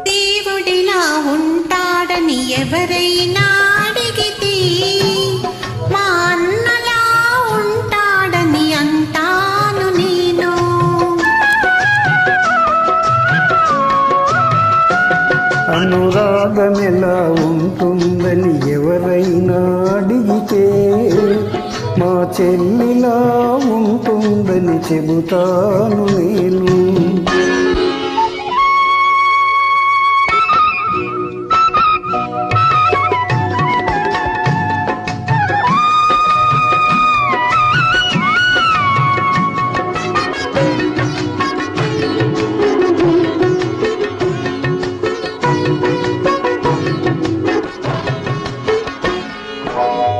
దేవుడిలా ఉంటాడని ఎవరైనా అడిగితే మా అన్నలా ఉంటాడని అంటాను నేను. అనురాగమెలా ఉంటుందని ఎవరైనా అడిగితే మా చెల్లిలా ఉంటుందని చెబుతాను నేను.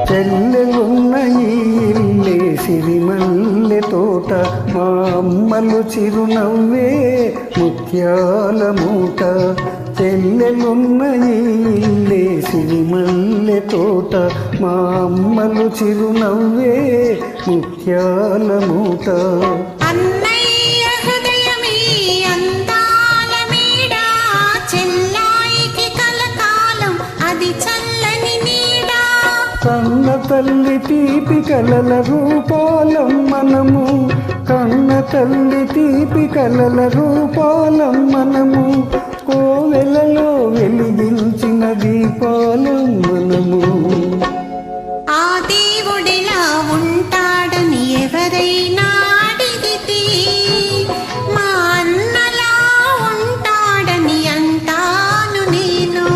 చెల్లెలున్న ఈ ఇల్లే సిరిమల్లె తోట, మా అమ్మలు చిరునవ్వే ముత్యాల మూట. చెల్లెలున్న ఈ ఇల్లే సిరిమల్లె తోట, మా అమ్మలు చిరునవ్వే ముత్యాల మూట. కన్న తల్లి తీపి కలల రూపాలం మనము, కన్న తల్లి తీపి కలల రూపాలం మనము, కోవెలలో వెలిగించిన దీపాలం మనము. ఆ దేవుడిలా ఉంటాడని ఎవరైనా అడిగితే మా అన్నలా ఉంటాడని అంటాను నేను.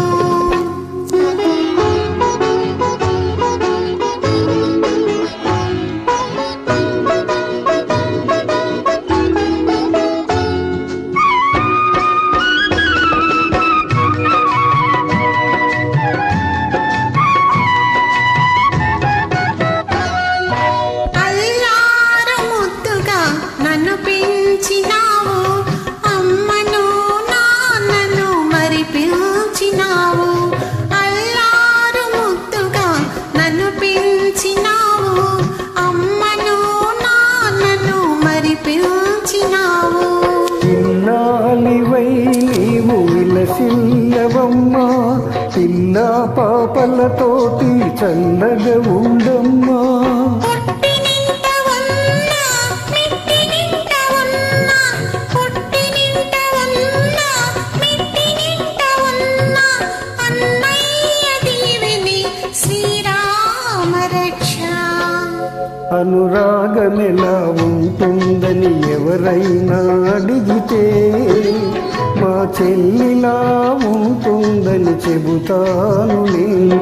ఇల్లాలివై నీవు విలసిల్లవమ్మా, పిల్ల పాపలతోటి చల్లగా ఉండమ్మా. అనురాగమెలా ఉంటుందని ఎవరైనా అడిగితే మా చెల్లిలా ఉంటుందని చెబుతాను నేను.